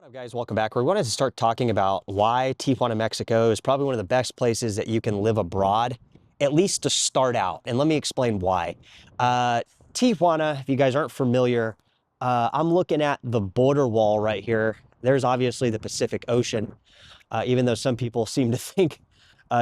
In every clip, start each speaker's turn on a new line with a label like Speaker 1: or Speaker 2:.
Speaker 1: What up, guys? Welcome back. We wanted to start talking about why Tijuana, Mexico is probably one of the best places that you can live abroad, at least to start out. And let me explain why. Tijuana, if you guys aren't familiar, I'm looking at the border wall right here. There's obviously the Pacific Ocean, even though some people seem to think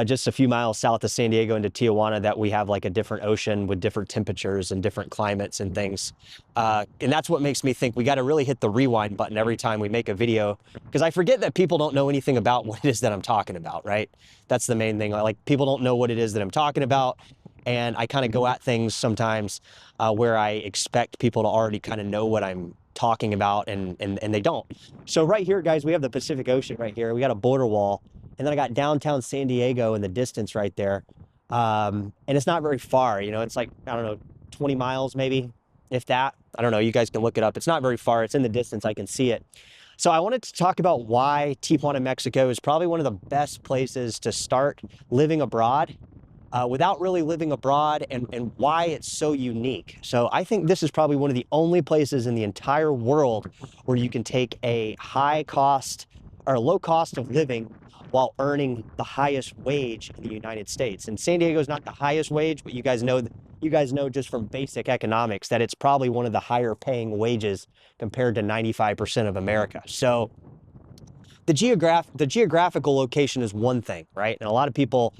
Speaker 1: just a few miles south of San Diego into Tijuana that we have like a different ocean with different temperatures and different climates and things. And that's what makes me think we got to really hit the rewind button every time we make a video, because I forget that people don't know anything about what it is that I'm talking about, right? That's the main thing. Like, people don't know what it is that I'm talking about. And I kind of go at things sometimes where I expect people to already kind of know what I'm talking about, and they don't. So right here, guys, we have the Pacific Ocean right here. We got a border wall. And then I got downtown San Diego in the distance right there. And it's not very far, you know, it's like, I don't know, 20 miles maybe, if that. I don't know, you guys can look it up. It's not very far, it's in the distance, I can see it. So I wanted to talk about why Tijuana, Mexico is probably one of the best places to start living abroad without really living abroad, and why it's so unique. So I think this is probably one of the only places in the entire world where you can take a high cost or low cost of living while earning the highest wage in the United States. And San Diego is not the highest wage, but you guys know just from basic economics that it's probably one of the higher paying wages compared to 95% of America. So the geographical location is one thing, right? And a lot of people,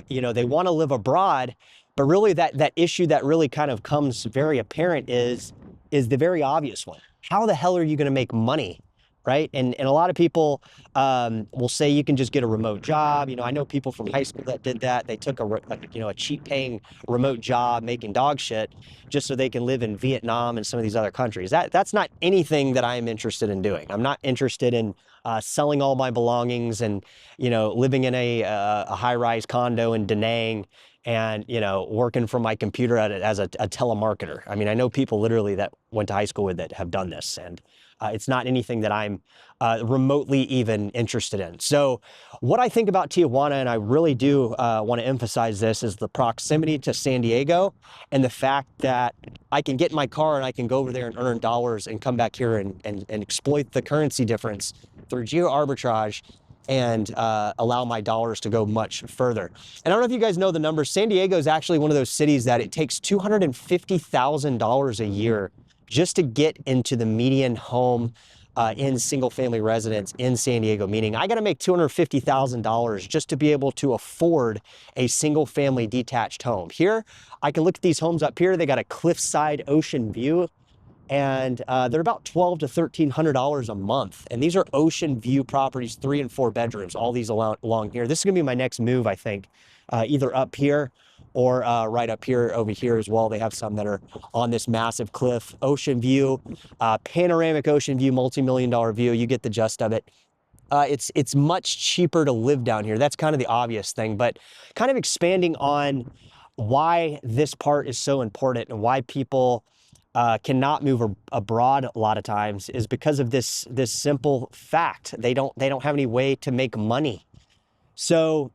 Speaker 1: you know, they want to live abroad, but really that issue that really kind of comes very apparent is the very obvious one. How the hell are you going to make money? Right? And a lot of people will say you can just get a remote job. You know, I know people from high school that did that. They took a cheap paying remote job making dog shit just so they can live in Vietnam and some of these other countries. That's not anything that I am interested in doing. I'm not interested in selling all my belongings and, you know, living in a high-rise condo in Da Nang and, you know, working from my computer as a telemarketer. I mean, I know people literally that went to high school with that have done this, and it's not anything that I'm remotely even interested in. So what I think about Tijuana, and I really do want to emphasize this, is the proximity to San Diego and the fact that I can get in my car and I can go over there and earn dollars and come back here and exploit the currency difference through geo arbitrage and allow my dollars to go much further. And I don't know if you guys know the numbers. San Diego is actually one of those cities that it takes $250,000 a year just to get into the median home in single-family residence in San Diego, meaning I got to make $250,000 just to be able to afford a single-family detached home. Here, I can look at these homes up here. They got a cliffside ocean view, and they're about $1,200 to $1,300 a month. And these are ocean view properties, 3 and 4 bedrooms, all these along here. This is gonna be my next move, I think, either up here or right up here over here as well. They have some that are on this massive cliff, ocean view, panoramic ocean view, multi-million-dollar view. You get the gist of it. It's much cheaper to live down here. That's kind of the obvious thing, but kind of expanding on why this part is so important and why people cannot move abroad a lot of times is because of this simple fact. They don't have any way to make money. So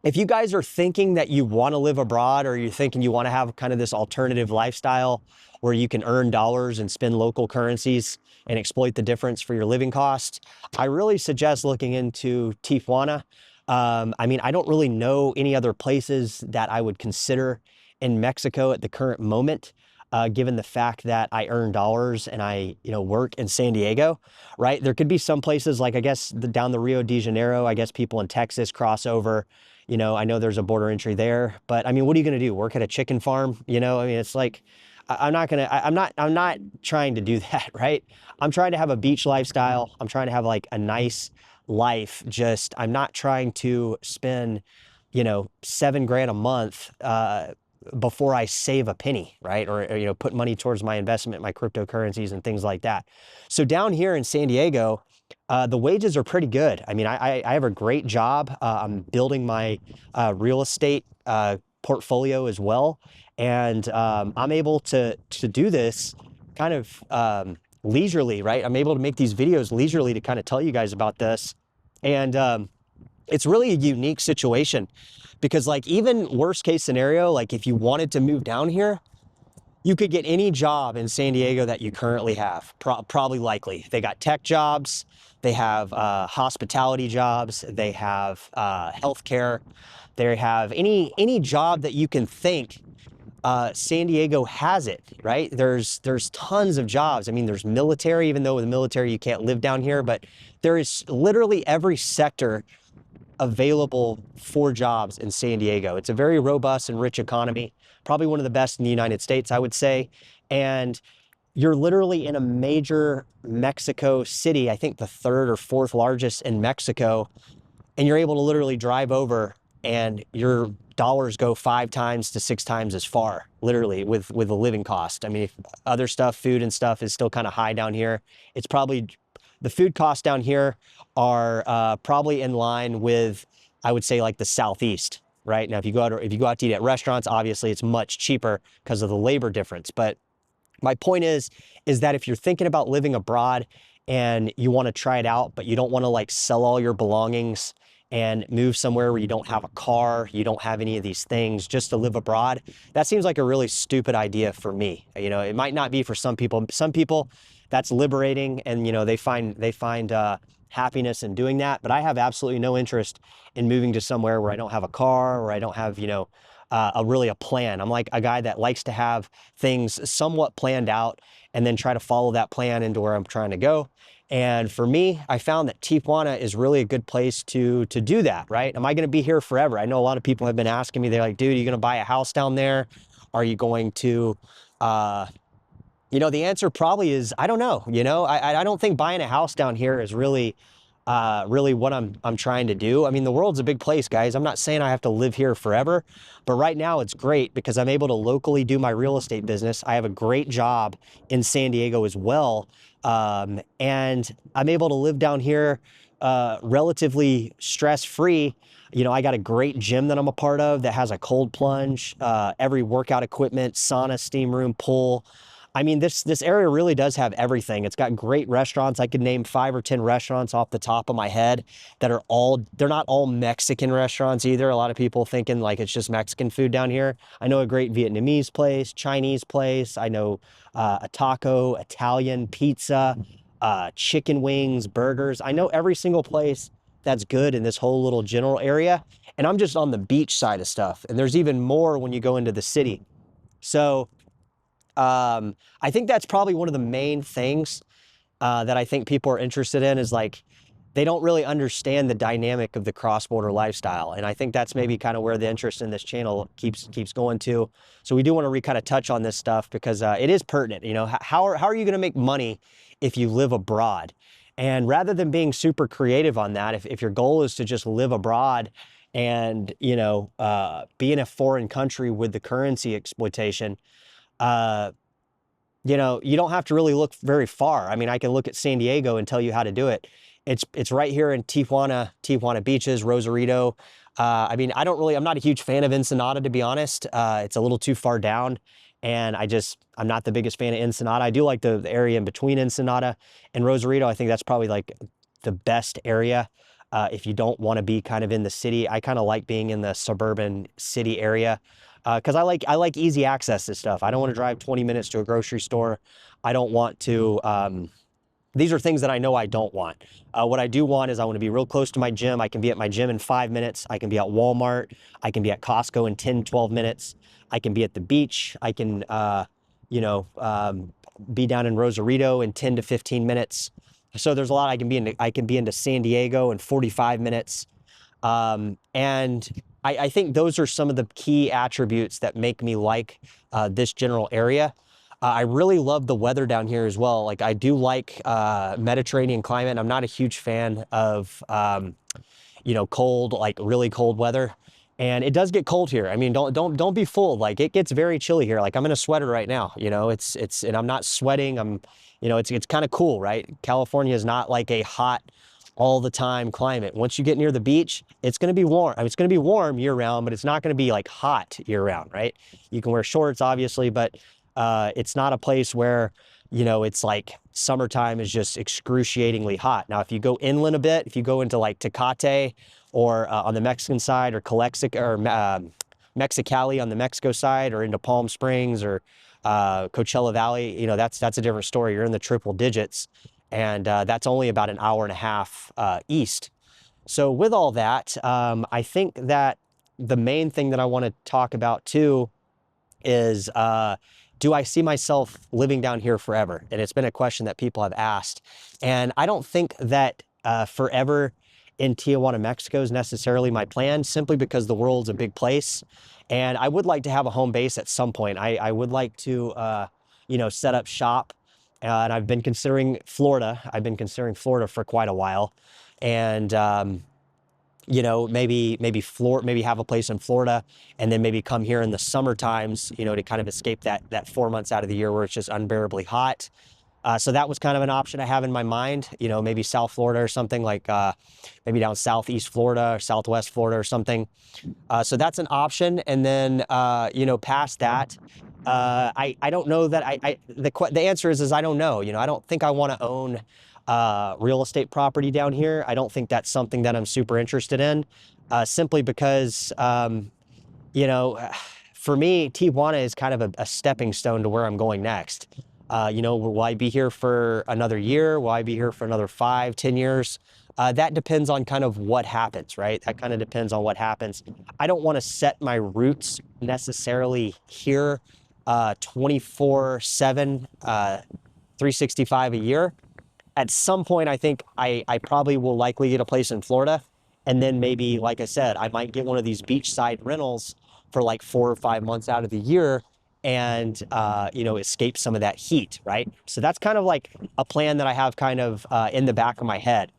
Speaker 1: if you guys are thinking that you want to live abroad, or you're thinking you want to have kind of this alternative lifestyle where you can earn dollars and spend local currencies and exploit the difference for your living costs, I really suggest looking into Tijuana. I mean, I don't really know any other places that I would consider in Mexico at the current moment. Given the fact that I earn dollars and I, you know, work in San Diego, right? There could be some places like, I guess, down the Rio de Janeiro, I guess people in Texas cross over. You know, I know there's a border entry there, but I mean, what are you going to do? Work at a chicken farm? You know, I mean, it's like, I'm not trying to do that, right? I'm trying to have a beach lifestyle. I'm trying to have like a nice life. Just, I'm not trying to spend, you know, $7,000 a month, before I save a penny, right? Or, you know, put money towards my investment, my cryptocurrencies and things like that. So down here in San Diego, the wages are pretty good. I mean, I have a great job. I'm building my real estate portfolio as well. And I'm able to do this kind of leisurely, right? I'm able to make these videos leisurely to kind of tell you guys about this. And it's really a unique situation because, like, even worst case scenario, like if you wanted to move down here, You could get any job in San Diego that you currently have, probably likely. They got tech jobs, they have hospitality jobs, they have healthcare, they have any job that you can think. San Diego has it, right? There's tons of jobs. I mean, there's military, even though with the military you can't live down here, but there is literally every sector available for jobs in San Diego. It's a very robust and rich economy, probably one of the best in the United States, I would say. And you're literally in a major Mexico city, I think the third or fourth largest in Mexico, and you're able to literally drive over and your dollars go 5 times to 6 times as far, literally, with the living cost. I mean, if other stuff, food and stuff is still kind of high down here. It's probably, the food costs down here are probably in line with, I would say, like the Southeast, right? Now, if you go out to eat at restaurants, obviously it's much cheaper because of the labor difference. But my point is that if you're thinking about living abroad and you want to try it out, but you don't want to like sell all your belongings and move somewhere where you don't have a car, you don't have any of these things just to live abroad, that seems like a really stupid idea for me. You know, it might not be for some people. Some people, that's liberating, and you know, they find happiness in doing that. But I have absolutely no interest in moving to somewhere where I don't have a car, or I don't have, you know, a plan. I'm like a guy that likes to have things somewhat planned out and then try to follow that plan into where I'm trying to go. And for me, I found that Tijuana is really a good place to do that, right? Am I going to be here forever? I know a lot of people have been asking me, they're like, dude, are you going to buy a house down there? Are you going to, you know, the answer probably is, I don't know. You know, I don't think buying a house down here is really really what I'm trying to do. I mean, the world's a big place, guys. I'm not saying I have to live here forever, but right now it's great because I'm able to locally do my real estate business. I have a great job in San Diego as well. And I'm able to live down here relatively stress-free. You know, I got a great gym that I'm a part of that has a cold plunge, every workout equipment, sauna, steam room, pool. I mean, this area really does have everything. It's got great restaurants. I could name 5 or 10 restaurants off the top of my head that are they're not all Mexican restaurants either. A lot of people thinking like it's just Mexican food down here. I know a great Vietnamese place, Chinese place. I know a taco, Italian, pizza, chicken wings, burgers. I know every single place that's good in this whole little general area. And I'm just on the beach side of stuff. And there's even more when you go into the city. So I think that's probably one of the main things that I think people are interested in is like, they don't really understand the dynamic of the cross-border lifestyle. And I think that's maybe kind of where the interest in this channel keeps going to. So we do want to kind of touch on this stuff because it is pertinent. You know, how are you going to make money if you live abroad? And rather than being super creative on that, if your goal is to just live abroad and, you know, be in a foreign country with the currency exploitation, you know, you don't have to really look very far. I mean, I can look at San Diego and tell you how to do it. It's right here in Tijuana beaches, Rosarito. I mean, I'm not a huge fan of Ensenada, to be honest. It's a little too far down, and I'm not the biggest fan of Ensenada. I do like the area in between Ensenada and Rosarito. I think that's probably like the best area if you don't want to be kind of in the city. I kind of like being in the suburban city area because I like easy access to stuff. I don't want to drive 20 minutes to a grocery store. I don't want to. These are things that I know I don't want. What I do want is I want to be real close to my gym. I can be at my gym in 5 minutes. I can be at Walmart. I can be at Costco in 10, 12 minutes. I can be at the beach. I can, you know, be down in Rosarito in 10 to 15 minutes. So there's a lot I can be into San Diego in 45 minutes. And I think those are some of the key attributes that make me like this general area. I really love the weather down here as well. Like I do like Mediterranean climate. I'm not a huge fan of, you know, cold, like really cold weather. And it does get cold here. I mean, don't be fooled. Like it gets very chilly here. Like I'm in a sweater right now, you know, and I'm not sweating. You know, it's kind of cool, right? California is not like a hot all the time climate. Once you get near the beach, it's going to be warm. I mean, it's going to be warm year round, but it's not going to be like hot year round, right? You can wear shorts, obviously, but it's not a place where, you know, it's like summertime is just excruciatingly hot. Now, if you go inland a bit, if you go into like Tecate or on the Mexican side or Mexicali on the Mexico side or into Palm Springs or Coachella Valley, that's a different story. You're in the triple digits, and that's only about an hour and a half east. So with all that, I think that the main thing that I want to talk about too is, do I see myself living down here forever? And it's been a question that people have asked. And I don't think that forever in Tijuana, Mexico is necessarily my plan, simply because the world's a big place. And I would like to have a home base at some point. I would like to, set up shop. And I've been considering Florida. I've been considering Florida for quite a while. And, maybe have a place in Florida, and then maybe come here in the summer times, to kind of escape that 4 months out of the year where it's just unbearably hot. So that was kind of an option I have in my mind, maybe South Florida or something, like maybe down Southeast Florida or Southwest Florida or something. So that's an option. And then, past that, I don't know that the answer is I don't know. I don't think I want to own real estate property down here. I don't think that's something that I'm super interested in, simply because, for me, Tijuana is kind of a stepping stone to where I'm going next. Will I be here for another year? Will I be here for another 5, 10 years? That depends on kind of what happens, right? That kind of depends on what happens. I don't want to set my roots necessarily here 24/7, 365 a year. At some point, I think I probably will likely get a place in Florida. And then maybe, like I said, I might get one of these beachside rentals for like 4 or 5 months out of the year, and, escape some of that heat, right? So that's kind of like a plan that I have kind of in the back of my head.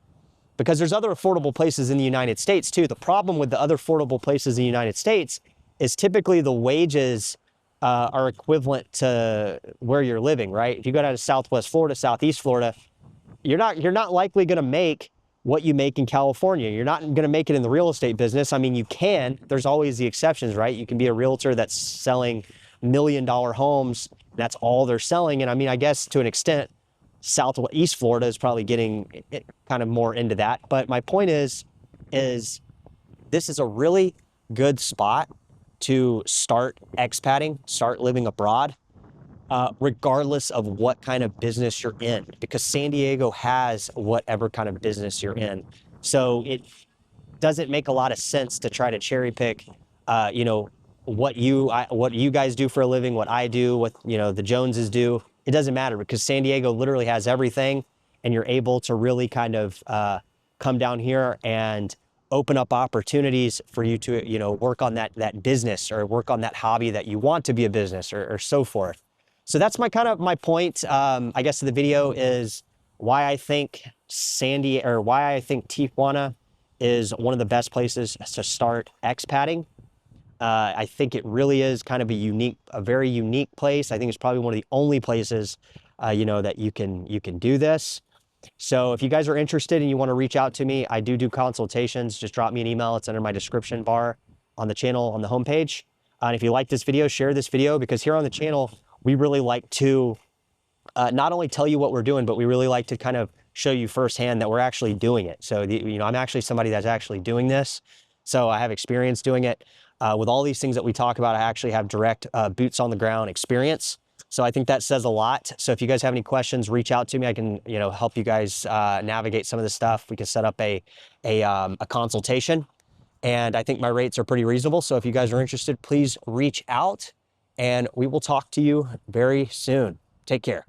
Speaker 1: Because there's other affordable places in the United States too. The problem with the other affordable places in the United States is typically the wages are equivalent to where you're living, right? If you go down to Southwest Florida, Southeast Florida, you're not likely going to make what you make in California. You're not going to make it in the real estate business. I mean, you can. There's always the exceptions, right? You can be a realtor that's selling $1 million homes. That's all they're selling. And I mean, I guess to an extent, Southeast Florida is probably getting kind of more into that. But my point is this is a really good spot to start expating, start living abroad, regardless of what kind of business you're in, because San Diego has whatever kind of business you're in. So it doesn't make a lot of sense to try to cherry pick, what you guys do for a living, what I do, what, the Joneses do. It doesn't matter, because San Diego literally has everything, and you're able to really kind of come down here and open up opportunities for you to, work on that business, or work on that hobby that you want to be a business, or so forth. So that's my point, I guess, of the video, is why I think Tijuana is one of the best places to start expating. I think it really is kind of a very unique place. I think it's probably one of the only places, that you can do this. So if you guys are interested and you want to reach out to me, I do consultations. Just drop me an email. It's under my description bar on the channel on the homepage. And if you like this video, share this video, because here on the channel, we really like to not only tell you what we're doing, but we really like to kind of show you firsthand that we're actually doing it. So, I'm actually somebody that's actually doing this. So I have experience doing it. With all these things that we talk about, I actually have direct boots on the ground experience. So I think that says a lot. So if you guys have any questions, reach out to me. I can, help you guys navigate some of this stuff. We can set up a consultation. And I think my rates are pretty reasonable. So if you guys are interested, please reach out, and we will talk to you very soon. Take care.